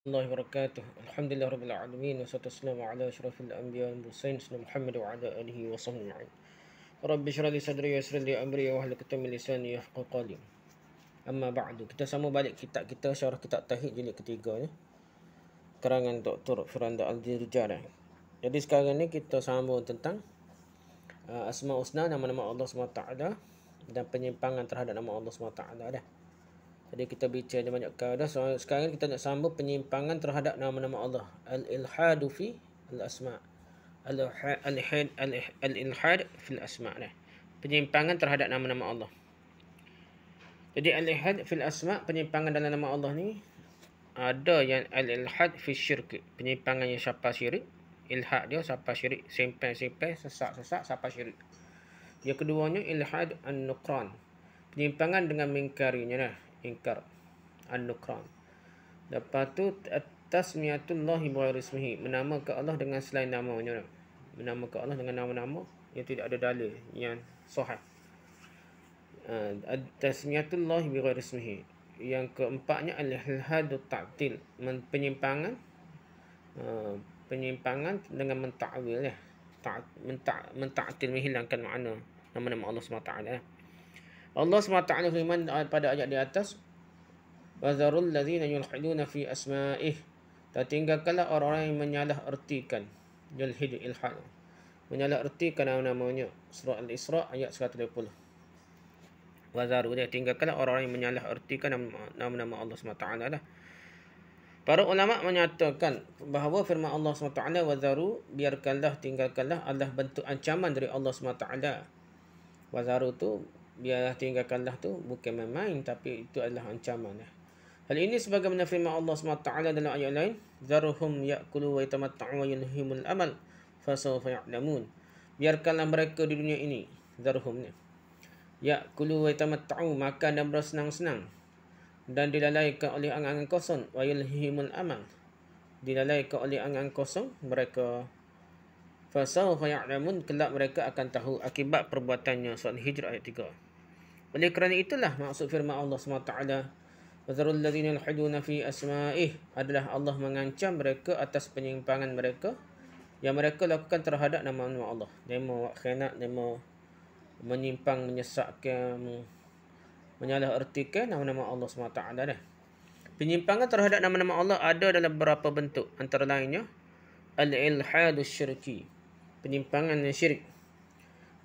الله وبركاته. الحمد لله رب العالمين والصلاة والسلام على أشرف الأنبياء والمرسلين سيدنا محمد وعلى آله وصحبه أجمعين. رب اشرح لي صدري ويسر لي أمري واحلل عقدة من لساني يفقهوا قولي. Amma ba'du. Kita sama balik kitab kita, syarah kitab Tauhid jilid ketiga ni. Karangan Dr. Firanda Al-Dirjar. Jadi sekarang ni kita sambung tentang Asma' Husna, nama-nama Allah SWT dan penyimpangan terhadap nama Allah SWT dah. Jadi kita bicara ada banyak perkara dah. So, sekarang kita nak sambung penyimpangan terhadap nama-nama Allah. Al-ilhadu fi al-asma'. Al-ilhad fi al-asma' dah. Penyimpangan terhadap nama-nama Allah. Jadi al-ilhad fil asma', penyimpangan dalam nama Allah ni ada yang al-ilhad fi syirk, penyimpangan yang siapa syirik. Ilhad dia siapa syirik, simpan-simpan, sesak-sesak siapa syirik. Yang keduanya ilhad an-nuqran, penyimpangan dengan mengingkarinya dah, ingkar an-nuqran. Lepas tu tasmiyatullah bi ghairi ismihi, menamakan Allah dengan selain namanya. Menamakan Allah dengan nama-nama yang tidak ada dalil yang sahih. Tasmiyatullah bi ghairi ismihi. Yang keempatnya al-ilhad ta'til, penyimpangan dengan menta'wil ya. Menta'til, menghilangkan makna nama-nama Allah SWT. Allah SWT firman pada ayat di atas, wazarul ladzina yulhiduna fi asma'ih, dan tinggalkanlah orang-orang yang menyalah ertikan, yulhid ilhad, menyalah ertikan nama-namanya. Surah Al-Isra ayat 120. Wazaru, dia tinggalkanlah orang-orang yang menyalah ertikan nama-nama Allah SWT dah. Para ulama menyatakan bahawa firman Allah SWT, wazaru, biarkanlah, tinggalkanlah, adalah bentuk ancaman dari Allah SWT. Wazaru tu, biarlah, tinggalkanlah tu bukan main-main, tapi itu adalah ancaman. Hal ini sebagaimana firman Allah SWT dalam ayat lain, zaruhum ya'kulu wa yatamatta'u wa yulhimul amal fasawfa ya'lamun. Biarkanlah mereka di dunia ini, zaruhum ni, ya'kulu wa yatamatta'u, makan dan bersenang-senang, dan dilalaikan oleh angan-angan kosong, wa yulhimul amal, dilalaikan oleh angan kosong mereka. Fasawfa ya'lamun, kelak mereka akan tahu akibat perbuatannya. Surah Al-Hijr ayat 3. Oleh kerana itulah maksud firman Allah SWT, wazarul ladzina yulhiduna fi asma'ih, adalah Allah mengancam mereka atas penyimpangan mereka yang mereka lakukan terhadap nama-nama Allah. Demo khianat, demo menyimpang, menyesatkan, menyalah ertikan nama-nama Allah SWT dah. Penyimpangan terhadap nama-nama Allah ada dalam beberapa bentuk, antara lainnya al-ilhadu syirki, penyimpangan yang syirik.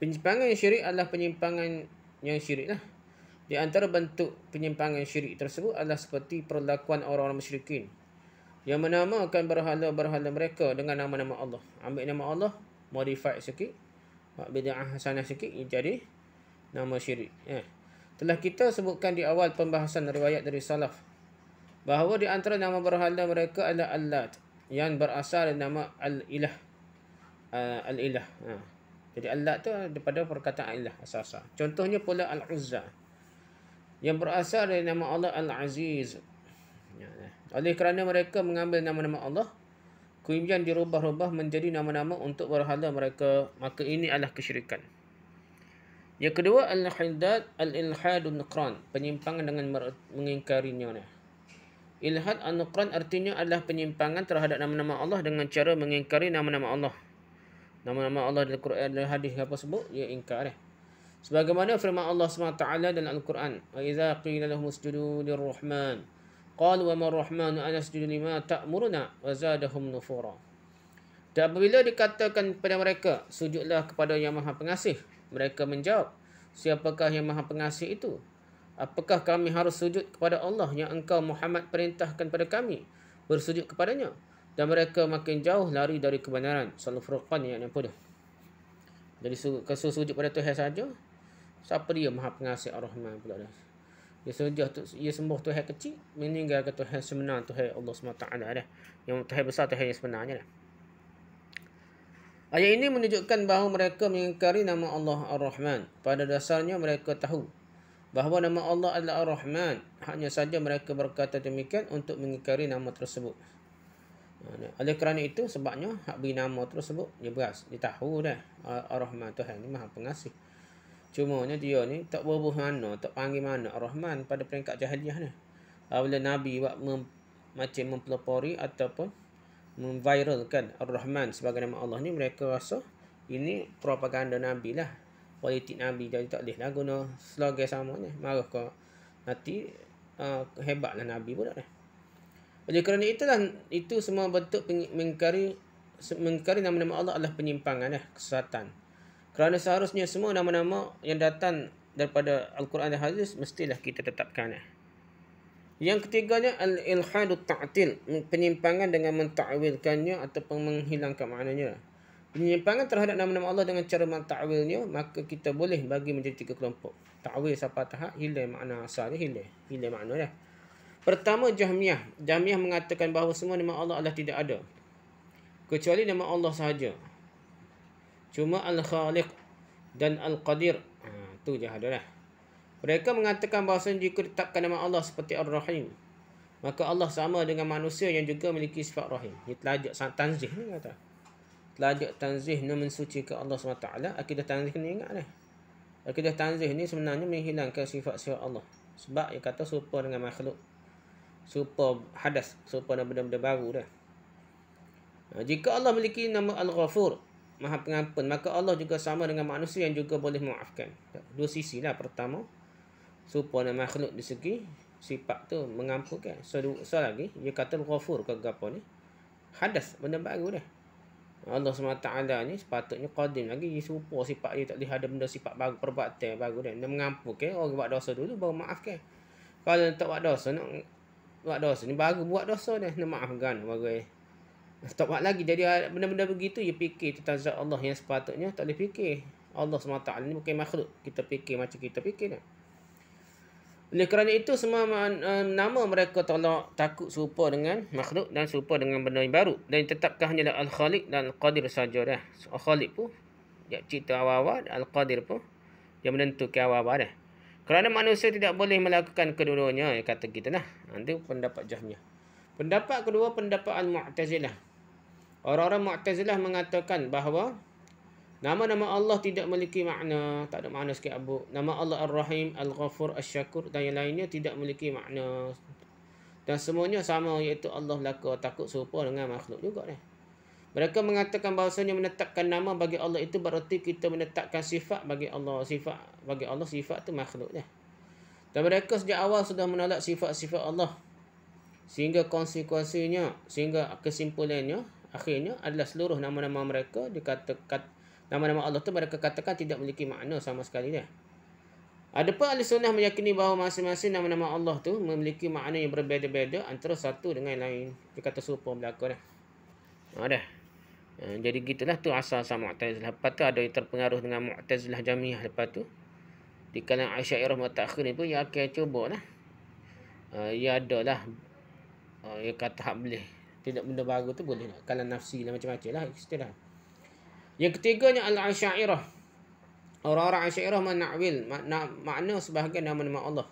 Penyimpangan yang syirik adalah penyimpangan yang syirik lah. Di antara bentuk penyimpangan syirik tersebut adalah seperti perlakuan orang-orang musyrikin yang menamakan berhala-berhala mereka dengan nama-nama Allah. Ambil nama Allah, modify sikit, buat bid'ah hasanah sikit, jadi nama syirik. Telah kita sebutkan di awal pembahasan riwayat dari salaf bahawa di antara nama berhala mereka adalah Allat, yang berasal dari nama al-ilah. Al-ilah. Jadi Allat tu daripada perkataan ilah asal-asal. Contohnya pula Al-Uzza, yang berasal dari nama Allah Al-Aziz. Oleh kerana mereka mengambil nama-nama Allah, kemudian dirubah-rubah menjadi nama-nama untuk berhala mereka, maka ini adalah kesyirikan. Yang kedua, al-ilhadun nuqran, penyimpangan dengan mengingkarinya. Ilhad an-nuqran artinya adalah penyimpangan terhadap nama-nama Allah dengan cara mengingkari nama-nama Allah. Nama-nama Allah dalam Quran dan hadis apa sebut, ia ingkar. Sebagaimana firman Allah SWT dalam Al-Quran, wa idza qila lahum usjudu lirrahman qalu wa ma ar-rahmanu anasjudu lima ta'muruna wa zadahum nufura. Dan apabila dikatakan kepada mereka, sujudlah kepada yang Maha Pengasih, mereka menjawab, siapakah yang Maha Pengasih itu? Apakah kami harus sujud kepada Allah yang engkau Muhammad perintahkan pada kami bersujud kepadanya? Dan mereka makin jauh lari dari kebenaran. Surah Al-Furqan ayat 60. Jadi kalau sujud pada Tuhan saja, siapa dia Maha Pengasih Ar-Rahman pula dah. Dia sembah Tuhan kecil, meninggalkan Tuhan sebenar, Tuhan Allah SWT dah. Yang Tuhan besar, Tuhan yang sebenarnya dah. Ayat ini menunjukkan bahawa mereka mengingkari nama Allah Ar-Rahman. Pada dasarnya mereka tahu bahawa nama Allah adalah Ar-Rahman. Hanya saja mereka berkata demikian untuk mengingkari nama tersebut. Oleh kerana itu, sebabnya hak beri nama tersebut, dia beras, dia tahu dah Ar-Rahman, Tuhan ni Maha Pengasih. Cumanya dia ni tak berbuh mana, tak panggil mana Ar-Rahman pada peringkat jahiliah ni. Bila Nabi buat macam mempelopori ataupun memviralkan Ar-Rahman sebagai nama Allah ni, mereka rasa ini propaganda Nabi lah, politik Nabi. Jadi tak boleh lah guna slogan sama ni. Marah kau nanti hebatlah Nabi pula dah. Oleh kerana itulah, itu semua bentuk mengingkari nama-nama Allah adalah penyimpangan kesesatan. Kerana seharusnya semua nama-nama yang datang daripada Al-Quran dan Hadis mestilah kita tetapkan. Yang ketiganya al-ilhadut ta'til, penyimpangan dengan mentakwilkannya ataupun menghilangkan maknanya. Penyimpangan terhadap nama-nama Allah dengan cara mentakwilnya, maka kita boleh bagi menjadi 3 kelompok. Takwil sampai tahap hilang makna asalnya, hilang makna dah. Pertama, Jahmiyah. Jahmiyah mengatakan bahawa semua nama Allah adalah tidak ada, kecuali nama Allah sahaja. Cuma Al-Khaliq dan Al-Qadir, tu je ada lah. Mereka mengatakan bahawa jika ditetapkan nama Allah seperti Ar-Rahim, maka Allah sama dengan manusia yang juga memiliki sifat Rahim. Ini telajak tanzih ni kata. Telajak tanzih ni mensucikan Allah SWT. Akidah tanzih ni ingat lah. Akidah tanzih ni sebenarnya menghilangkan sifat-sifat Allah. Sebab dia kata serupa dengan makhluk, serupa hadas, serupa dengan benda-benda baru dah. Jika Allah memiliki nama Al-Ghafur, Maha Pengampun, maka Allah juga sama dengan manusia yang juga boleh memaafkan. Dua sisi lah. Pertama, serupa dengan makhluk di segi sifat tu mengampunkan. So lagi, dia kata Al-Ghafur ke apa ni, hadas, benda baru dah. Allah SWT ni sepatutnya qadim lagi, dia serupa sifat dia, tak boleh ada benda sifat baru, perbuatan baru dah. Dia mengampunkan orang buat dosa dulu baru maafkan. Kalau tak buat dosa, nak buat dosa ni baru buat dosa dah, nak maafkan baru tak buat lagi. Jadi benda-benda begitu dia fikir tentang zat Allah yang sepatutnya tak boleh fikir. Allah SWT ni bukan makhluk kita fikir macam kita fikir dah. Oleh kerana itu, semua nama mereka tolak takut serupa dengan makhluk dan serupa dengan benda yang baru. Dan ditetapkan hanyalah Al-Khaliq dan Al-Qadir saja dah. Al-Khaliq pun dia cipta awal-awal, Al-Qadir pun dia menentukan awal-awal dah. Kerana manusia tidak boleh melakukan kedua-duanya, kata kita lah. Itu pendapat Jahmiyah. Pendapat kedua, pendapat Al-Mu'tazilah. Orang-orang Mu'tazilah mengatakan bahawa nama-nama Allah tidak memiliki makna, tak ada makna sikit abu. Nama Allah Ar-Rahim, Al-Ghafur, Al-Syakur dan yang lainnya tidak memiliki makna. Dan semuanya sama, iaitu Allah belaka takut serupa dengan makhluk juga dah. Mereka mengatakan bahawasanya menetapkan nama bagi Allah itu berarti kita menetapkan sifat bagi Allah. Sifat bagi Allah, sifat tu makhluk dah. Dan mereka sejak awal sudah menolak sifat-sifat Allah. Sehingga konsekuensinya, sehingga kesimpulannya, akhirnya adalah seluruh nama-nama mereka dikatakan, nama-nama Allah tu mereka katakan tidak memiliki makna sama sekali dah. Adapun ahli sunnah meyakini bahawa masing-masing nama-nama Allah tu memiliki makna yang berbeza-beza antara satu dengan lain. Dia kata serupa belaka dah. Dah. Jadi gitulah tu asal-asal Mu'tazilah. Lepas tu ada yang terpengaruh dengan Mu'tazilah Jahmiyah. Lepas tu di kalangan Asy'ariyah Mutakhir ni pun dia akan cuba lah. Ia adalah dia kata hak boleh. Tidak benda baru tu boleh lah. Kalau nafsi lah macam-macam lah. Istilah. Yang ketiganya Al-Asy'ariyah. Orang-orang Asy'ariyah menakwil makna sebahagian nama-nama Allah.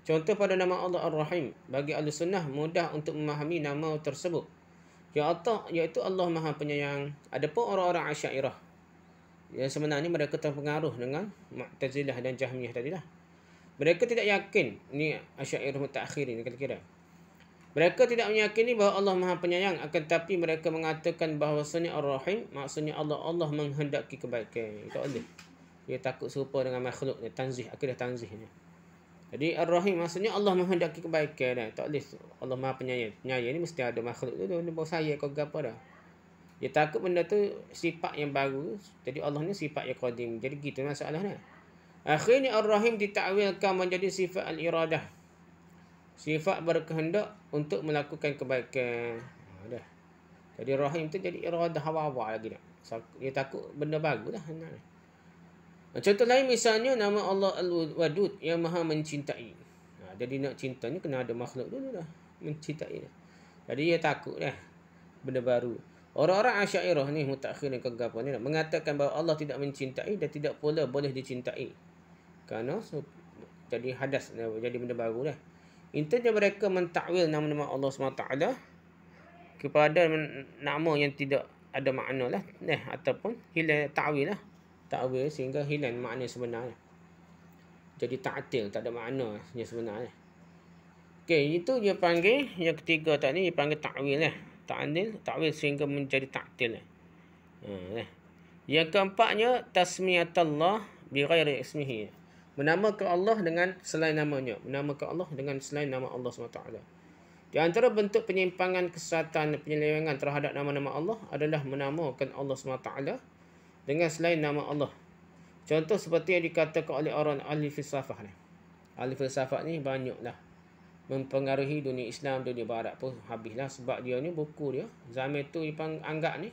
Contoh pada nama Allah Ar-Rahim. Bagi ahli sunnah mudah untuk memahami nama tersebut, iaitu Allah Maha Penyayang. Adapun orang-orang Asy'ariyah yang sebenarnya mereka terpengaruh dengan Mu'tazilah dan Jahmiyah tadilah. Mereka tidak yakin, ni Asy'ariyah Mutakhir ni kira-kira. Mereka tidak meyakini bahawa Allah Maha Penyayang, akan tapi mereka mengatakan bahawasanya Ar-Rahim maksudnya Allah menghendaki kebaikan. Tak boleh. Dia takut serupa dengan makhluk ni, tanzih, akidah tanzih ni. Jadi Ar-Rahim maksudnya Allah menghendaki kebaikan dah. Tak boleh Allah Maha Penyayang. Penyayang ni mesti ada makhluk tu, dia bawa saya kau apa dah. Dia takut benda tu sifat yang baru. Jadi Allah ni sifat yang qadim. Jadi gitu masalahnya. Akhirnya Ar-Rahim ditakwilkan menjadi sifat al-iradah. Sifat berkehendak untuk melakukan kebaikan. Dah. Jadi Rahim tu jadi iradah hawa-hawa lagi dah. Dia takut benda baru lah. Contoh lain misalnya nama Allah Al-Wadud yang Maha mencintai. Jadi nak cintanya kena ada makhluk dulu dah. Mencintai dah. Jadi dia takut dah benda baru. Orang-orang Asy'ariyah ni Mutakhir ni kegapa ni mengatakan bahawa Allah tidak mencintai dan tidak pula boleh dicintai. Kerana jadi hadas, jadi benda baru dah. Intinya mereka mentakwil nama-nama Allah SWT kepada nama yang tidak ada makna lah. Ataupun hilang ta'wil lah. Ta'wil sehingga hilang makna sebenarnya. Jadi ta'til, tak ada makna yang sebenarnya. Okey, itu dia panggil yang ketiga tadi dia panggil ta'wil lah. Ta'wil sehingga menjadi ta'til. Yang keempatnya tasmiyatullah bi ghairi ismihi. Menamakan Allah dengan selain namanya. Menamakan Allah dengan selain nama Allah SWT. Di antara bentuk penyimpangan, kesesatan, penyelewengan terhadap nama-nama Allah adalah menamakan Allah SWT dengan selain nama Allah. Contoh seperti yang dikatakan oleh orang ahli filsafah ni. Ahli filsafat ni banyaklah mempengaruhi dunia Islam, dunia Barat pun habislah. Sebab dia ni buku dia zaman tu dia anggap ni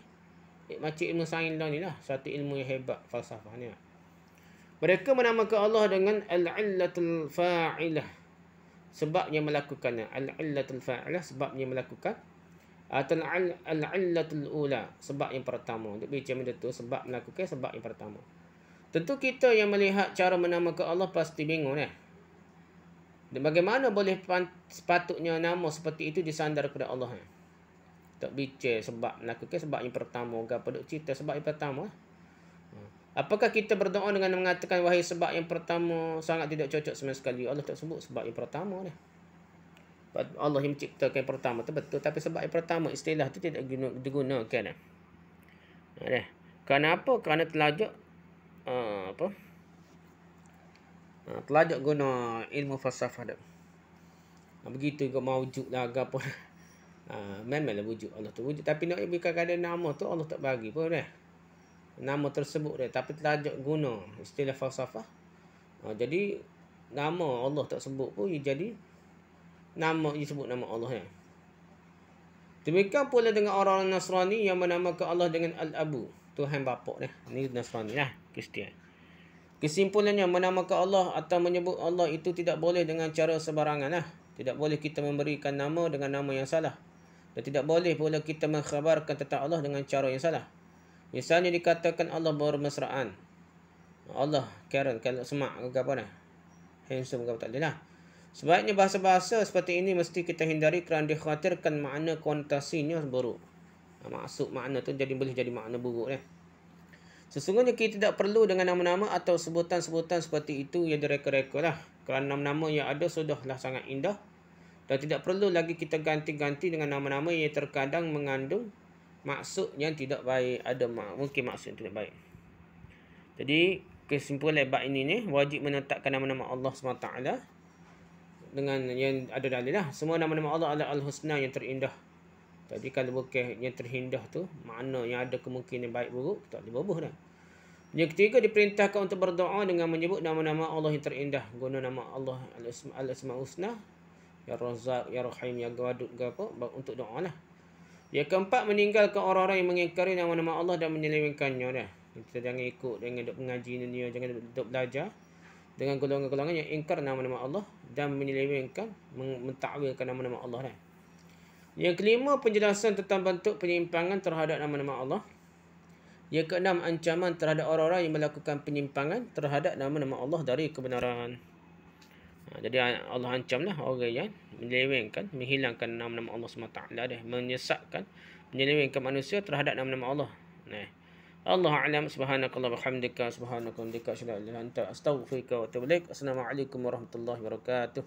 macam ilmu sains lah ni lah, satu ilmu yang hebat, falsafah ni lah. Mereka menamakan Allah dengan al-illatul fa'ilah, sebabnya melakukannya. Al-illatul fa'ilah, sebabnya melakukan. Atau al-illatul ula, sebab yang pertama. Dia macam benda tu, sebab melakukan, sebab yang pertama. Tentu kita yang melihat cara menamakan Allah pasti bingung lah. Dan bagaimana boleh sepatutnya nama seperti itu disandar kepada Allah? Tak bicara sebab melakukan, sebab yang pertama. Apa duk cerita sebab yang pertama? Apakah kita berdoa dengan mengatakan wahai sebab yang pertama sangat tidak cocok sama sekali? Allah tak sebut sebab yang pertama ni. Allah yang menciptakan yang pertama tu betul, tapi sebab yang pertama istilah tu tidak digunakan. Kenapa? Kerana telajak telajak guna ilmu falsafah dah. Begitu juga mawujud lah apa. Memanglah wujud Allah tu wujud, tapi nak berikan keadaan nama tu Allah tak bagi pun dah. Nama tersebut dia, tapi telajak guna istilah falsafah. Jadi nama Allah tak sebut pun jadi nama, disebut nama Allah ya. Demikian pula dengan orang Nasrani yang menamakan Allah dengan Al-Abu, Tuhan Bapa dah. Ini Nasrani lah, Kristian. Kesimpulannya, menamakan Allah atau menyebut Allah itu tidak boleh dengan cara sebarangan lah. Tidak boleh kita memberikan nama dengan nama yang salah. Dan tidak boleh pula kita mengkhabarkan tentang Allah dengan cara yang salah. Misalnya dikatakan Allah bermesraan. Allah Karen, kalau semak ke apa dah. Handsome ke tak boleh lah. Sebaiknya bahasa-bahasa seperti ini mesti kita hindari kerana dikhawatirkan makna konotasinya buruk. Maksud makna tu boleh jadi makna buruk dah. Sesungguhnya kita tidak perlu dengan nama-nama atau sebutan-sebutan seperti itu yang direka-reka lah. Kerana nama-nama yang ada sudahlah sangat indah. Dan tidak perlu lagi kita ganti-ganti dengan nama-nama yang terkadang mengandung maksud yang tidak baik. Ada mungkin maksud yang tidak baik. Jadi kesimpulan bab ini ni, wajib menetapkan nama-nama Allah SWT dengan yang ada dalil lah. Semua nama-nama Allah adalah Al-Husna, yang terindah. Jadi kalau bukan yang terindah tu, makna yang ada kemungkinan baik buruk, tak boleh berubah dah. Yang ketiga, diperintahkan untuk berdoa dengan menyebut nama-nama Allah yang terindah. Guna nama Allah Al-Asma'ul Husna, Ya Razzaq, Ya Rahim, Ya Wadud ke apa, untuk doa lah. Yang keempat, meninggalkan orang-orang yang mengingkari nama-nama Allah dan menyelewengkannya dah. Kita jangan ikut dengan duk mengaji ni, jangan duk belajar dengan golongan-golongan yang ingkar nama-nama Allah dan menyelewengkan, mentakwilkan nama-nama Allah dah. Yang kelima, penjelasan tentang bentuk penyimpangan terhadap nama-nama Allah. Yang keenam, ancaman terhadap orang-orang yang melakukan penyimpangan terhadap nama-nama Allah dari kebenaran. Jadi Allah ancamlah orang yang menyelewengkan, menghilangkan nama-nama Allah SWT dah, menyesatkan, menyelewengkan manusia terhadap nama-nama Allah. Allah a'lam. Subhanakallah wa bihamdika, subhanaka wa bihamdika, asyhadu an la ilaha illa anta, astaghfiruka wa atubu ilaik. Assalamualaikum warahmatullahi wabarakatuh.